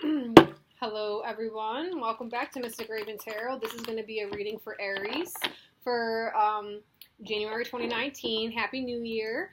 Hello, everyone. Welcome back to Mystic Raven Tarot. This is going to be a reading for Aries for January 2019. Happy New Year.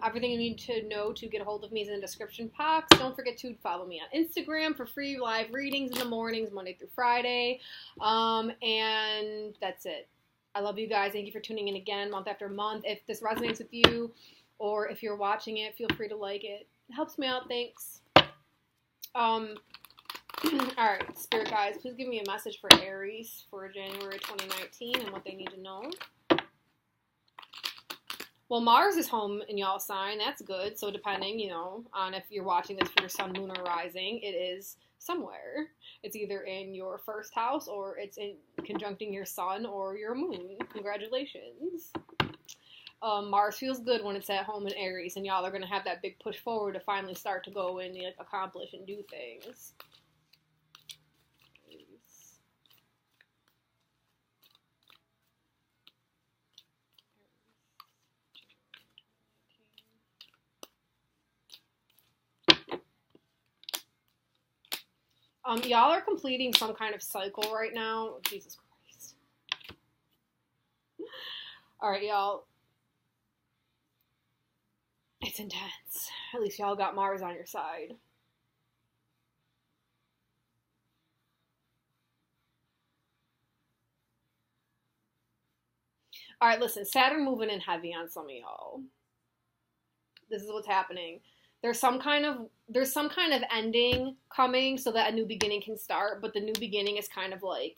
Everything you need to know to get a hold of me is in the description box. Don't forget to follow me on Instagram for free live readings in the mornings, Monday through Friday. And that's it. I love you guys. Thank you for tuning in again, month after month. If this resonates with you, or if you're watching it, feel free to like it. It helps me out. Thanks. Alright, Spirit guys, please give me a message for Aries for January 2019 and what they need to know. Well, Mars is home in y'all's sign. That's good. So depending, on if you're watching this for your sun, moon, or rising, it is somewhere. It's either in your first house or it's in conjuncting your sun or your moon. Congratulations. Mars feels good when it's at home in Aries, and y'all are going to have that big push forward to finally start to go and accomplish and do things. Y'all are completing some kind of cycle right now. Jesus Christ. Alright, y'all. It's intense. At least y'all got Mars on your side. Alright, listen. Saturn moving in heavy on some of y'all. This is what's happening. There's some kind of ending coming so that a new beginning can start, but the new beginning is kind of like,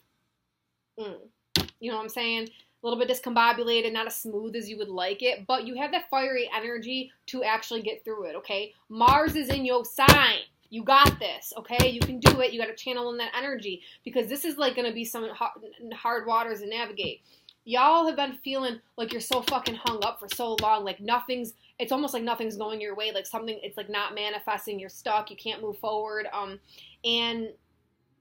you know what I'm saying? A little bit discombobulated, not as smooth as you would like it, but you have that fiery energy to actually get through it, okay? Mars is in your sign. You got this, okay? You can do it. You got to channel in that energy because this is like going to be some hard waters to navigate. Y'all have been feeling like you're so fucking hung up for so long, like it's almost like nothing's going your way, like it's like not manifesting, you're stuck, you can't move forward, and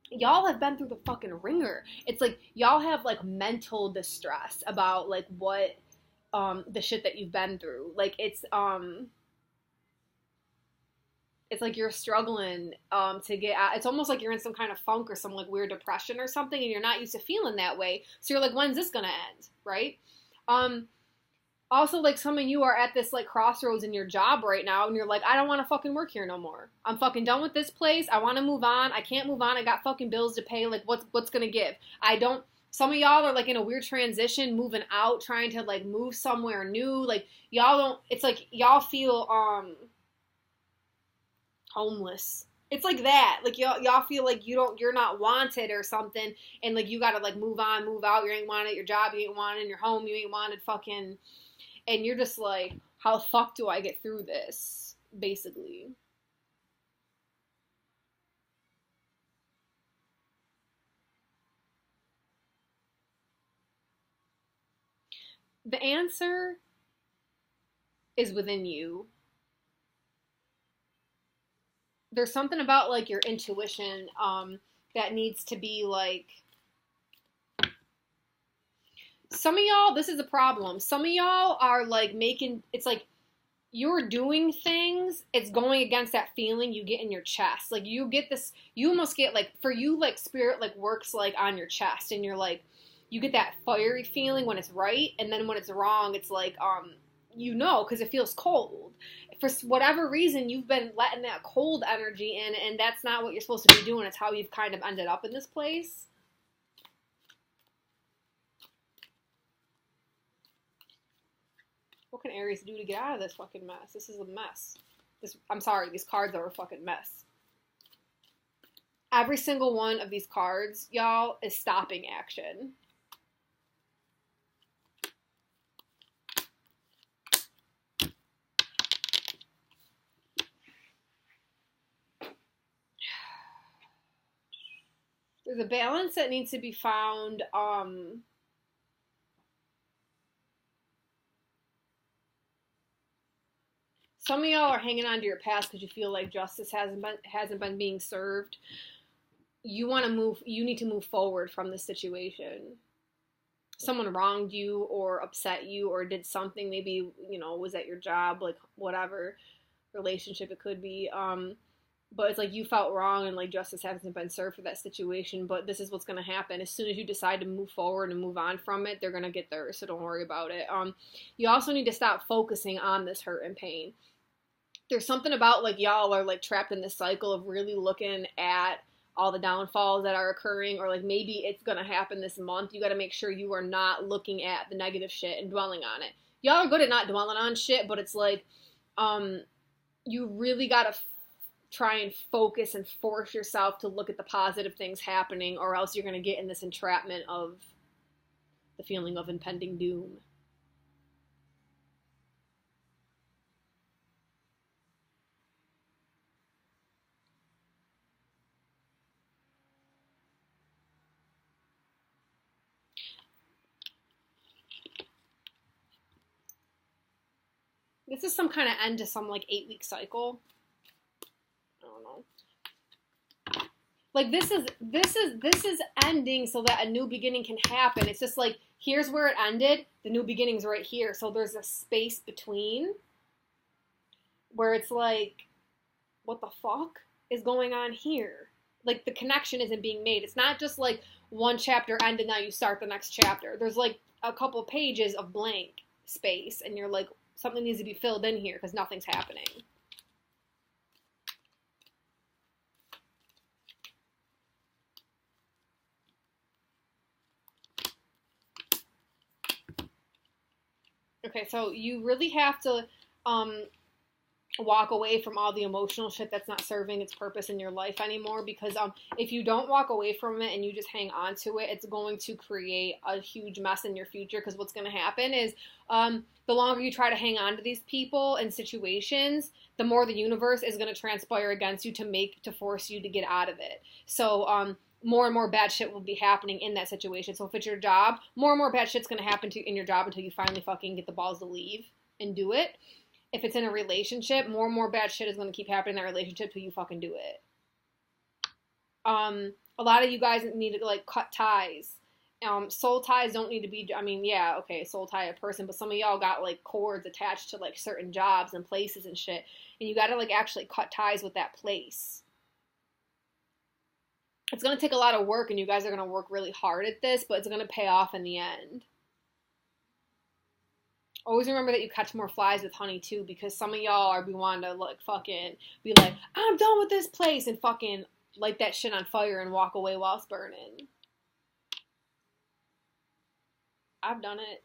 y'all have been through the fucking ringer. It's like y'all have like mental distress about like what, the shit that you've been through, like it's like you're struggling to get out. It's almost like you're in some kind of funk or some like weird depression or something, and you're not used to feeling that way. So you're like, when's this gonna end, right? Also, like some of you are at this like crossroads in your job right now, and you're like, I don't want to fucking work here no more. I'm fucking done with this place. I want to move on. I can't move on. I got fucking bills to pay. Like, what's gonna give? Some of y'all are like in a weird transition, moving out, trying to like move somewhere new. Like y'all don't. It's like y'all feel homeless. It's like that. Like y'all feel like you're not wanted or something, and like you gotta like move on, move out. You ain't wanted your job, you ain't wanted your home, you ain't wanted fucking, and you're just like, how the fuck do I get through this? Basically. The answer is within you. There's something about like your intuition that needs to be like, some of y'all, this is a problem. Some of y'all are like it's like you're doing things, it's going against that feeling you get in your chest. Like you get this, you almost get like, for you, like spirit like works like on your chest, and you're like, you get that fiery feeling when it's right, and then when it's wrong, it's like, because it feels cold. For whatever reason, you've been letting that cold energy in, and that's not what you're supposed to be doing. It's how you've kind of ended up in this place. What can Aries do to get out of this fucking mess? This is a mess. I'm sorry, these cards are a fucking mess. Every single one of these cards, y'all, is stopping action. There's a balance that needs to be found. Some of y'all are hanging on to your past because you feel like justice hasn't been being served. You need to move forward from this situation. Someone wronged you or upset you or did something, maybe, was at your job, like whatever relationship it could be. but it's like you felt wrong and like justice hasn't been served for that situation, but this is what's going to happen. As soon as you decide to move forward and move on from it, they're going to get theirs, so don't worry about it. You also need to stop focusing on this hurt and pain. There's something about like y'all are like trapped in this cycle of really looking at all the downfalls that are occurring, or like maybe it's going to happen this month. You got to make sure you are not looking at the negative shit and dwelling on it. Y'all are good at not dwelling on shit, but it's like you really got to try and focus and force yourself to look at the positive things happening, or else you're going to get in this entrapment of the feeling of impending doom. This is some kind of end to some like 8-week cycle. I don't know. Like this is ending so that a new beginning can happen. It's just like, here's where it ended, the new beginning's right here. So there's a space between where it's like, what the fuck is going on here? Like the connection isn't being made. It's not just like one chapter ended, now you start the next chapter. There's like a couple pages of blank space, and you're like, something needs to be filled in here because nothing's happening. Okay, so you really have to walk away from all the emotional shit that's not serving its purpose in your life anymore, because if you don't walk away from it and you just hang on to it, it's going to create a huge mess in your future, because what's going to happen is the longer you try to hang on to these people and situations, the more the universe is going to transpire against you to force you to get out of it. So more and more bad shit will be happening in that situation. So if it's your job, more and more bad shit's going to happen in your job until you finally fucking get the balls to leave and do it. If it's in a relationship, more and more bad shit is going to keep happening in that relationship till you fucking do it. A lot of you guys need to like cut ties. Soul ties don't need to be, I mean, yeah, okay, soul tie a person, but some of y'all got like cords attached to like certain jobs and places and shit, and you got to like actually cut ties with that place. It's going to take a lot of work, and you guys are going to work really hard at this, but it's going to pay off in the end. Always remember that you catch more flies with honey too, because some of y'all are be wanting to like fucking be like, I'm done with this place, and fucking light that shit on fire and walk away while it's burning. I've done it.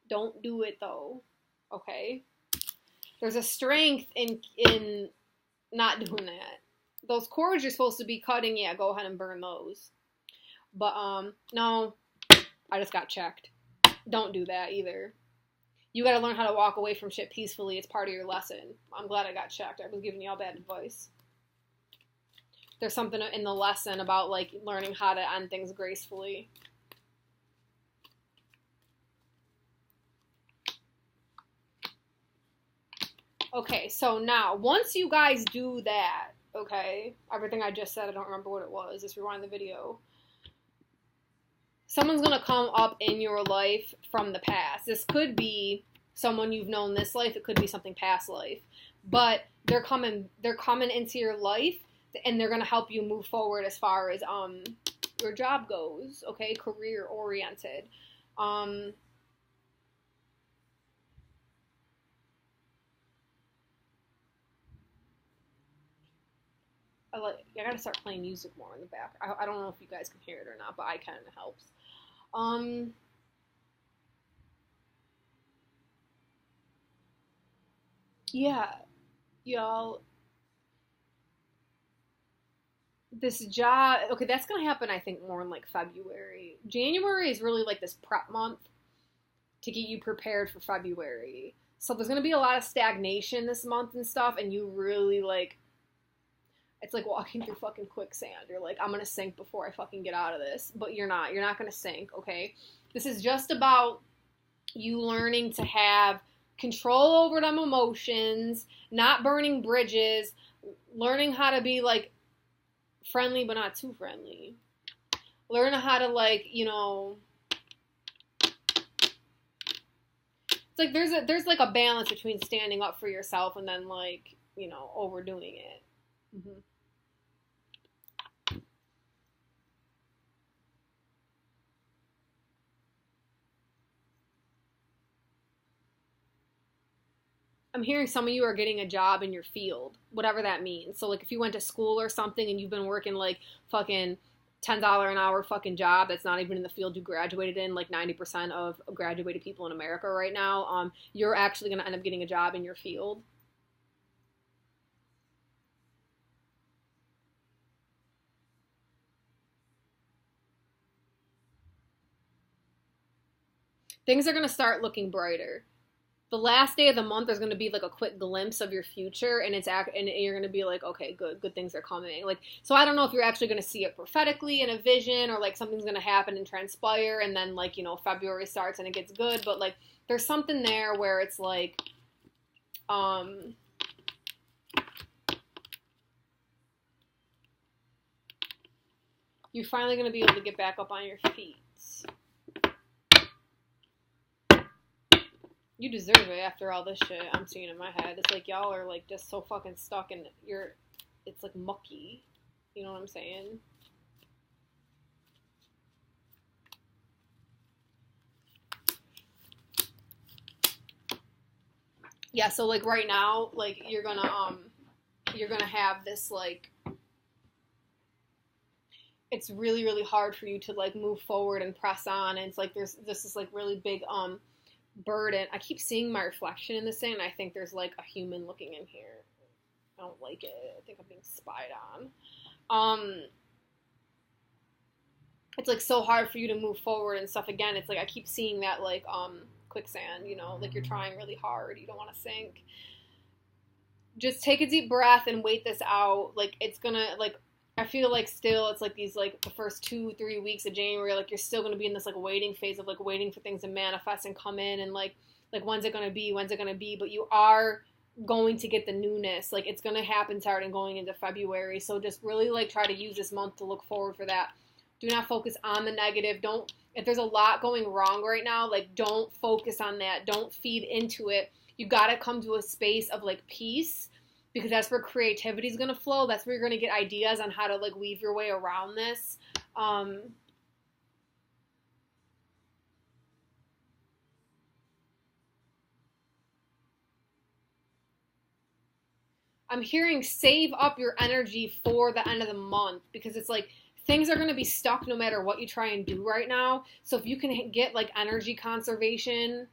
Don't do it though. Okay? There's a strength in not doing that. Those cords you're supposed to be cutting, yeah, go ahead and burn those. But, no, I just got checked. Don't do that either. You gotta learn how to walk away from shit peacefully. It's part of your lesson. I'm glad I got checked. I was giving y'all bad advice. There's something in the lesson about, like, learning how to end things gracefully. Okay, so now, once you guys do that, okay, everything I just said, I don't remember what it was. Just rewind the video. Someone's going to come up in your life from the past. This could be someone you've known this life. It could be something past life. But they're coming into your life, and they're going to help you move forward as far as your job goes, okay? Career oriented. I gotta start playing music more in the back. I don't know if you guys can hear it or not, but I can. It helps. Yeah, y'all. This job, okay, that's gonna happen, I think, more in like February. January is really like this prep month to get you prepared for February. So there's gonna be a lot of stagnation this month and stuff, and you really like, it's like walking through fucking quicksand. You're like, I'm gonna sink before I fucking get out of this. But you're not. You're not gonna sink, okay? This is just about you learning to have control over them emotions, not burning bridges, learning how to be like friendly but not too friendly. Learn how to like, It's like there's like a balance between standing up for yourself and then like, you know, overdoing it. Mm-hmm. I'm hearing some of you are getting a job in your field, whatever that means. So like if you went to school or something and you've been working like fucking $10 an hour fucking job that's not even in the field you graduated in, like 90% of graduated people in America right now, you're actually gonna end up getting a job in your field. Things are gonna start looking brighter. The last day of the month there's going to be like a quick glimpse of your future, and and you're going to be like, okay, good things are coming. Like, so I don't know if you're actually going to see it prophetically in a vision, or like something's going to happen and transpire, and then like, you know, February starts and it gets good, but like there's something there where it's like you're finally going to be able to get back up on your feet. You deserve it after all this shit I'm seeing in my head. It's like y'all are like just so fucking stuck and it's like mucky. You know what I'm saying? Yeah, so like right now, like you're gonna have this like, it's really, really hard for you to like move forward and press on, and it's like there's this like really big burden. I keep seeing my reflection in this thing, and I think there's like a human looking in here. I don't like it. I think I'm being spied on. It's like so hard for you to move forward and stuff. Again, it's like I keep seeing that like quicksand, you know, like you're trying really hard, you don't want to sink. Just take a deep breath and wait this out. Like it's gonna like, I feel like still it's like these like the first 2-3 weeks of January, like you're still gonna be in this like waiting phase of like waiting for things to manifest and come in, and like when's it gonna be, but you are going to get the newness. Like it's gonna happen starting going into February. So just really like try to use this month to look forward for that. Do not focus on the negative. Don't, if there's a lot going wrong right now, like don't focus on that. Don't feed into it. You gotta come to a space of like peace, because that's where creativity is going to flow. That's where you're going to get ideas on how to like weave your way around this. I'm hearing save up your energy for the end of the month, because it's like things are going to be stuck no matter what you try and do right now. So if you can get like energy conservation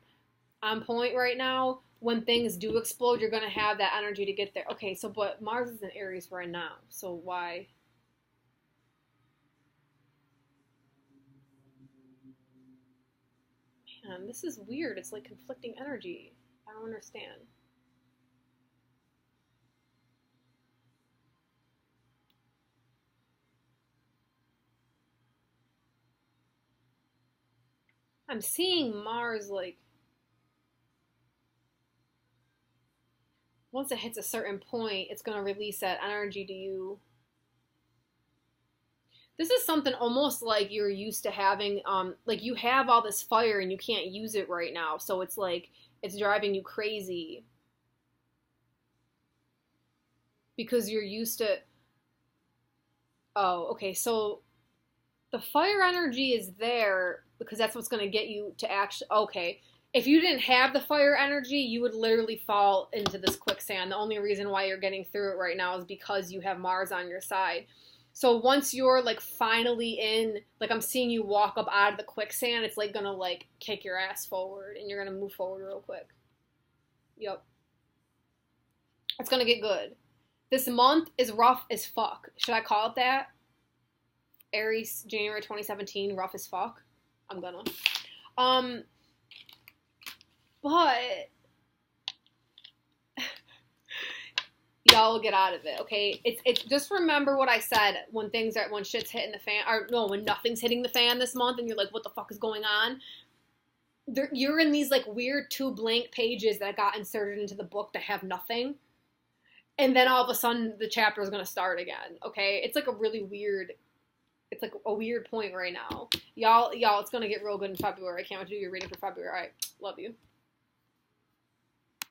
on point right now, when things do explode, you're going to have that energy to get there. Okay, so but Mars is in Aries right now, so why? Man, this is weird. It's like conflicting energy. I don't understand. I'm seeing Mars like once it hits a certain point, it's going to release that energy to you. This is something almost like you're used to having, like you have all this fire and you can't use it right now. So it's like, it's driving you crazy. Because you're used to, oh, okay, so the fire energy is there because that's what's going to get you to actually, okay. If you didn't have the fire energy, you would literally fall into this quicksand. The only reason why you're getting through it right now is because you have Mars on your side. So once you're like finally in, like I'm seeing you walk up out of the quicksand, it's like gonna like kick your ass forward and you're gonna move forward real quick. Yep. It's gonna get good. This month is rough as fuck. Should I call it that? Aries, January 2017, rough as fuck. I'm gonna. But y'all will get out of it, okay? It's just remember what I said when shit's hitting the fan, or no, when nothing's hitting the fan this month, and you're like, what the fuck is going on? You're in these like weird 2 blank pages that got inserted into the book that have nothing, and then all of a sudden the chapter is gonna start again, okay? It's like a really weird. It's like a weird point right now. Y'all, it's gonna get real good in February. I can't wait to do your reading for February. All right, love you.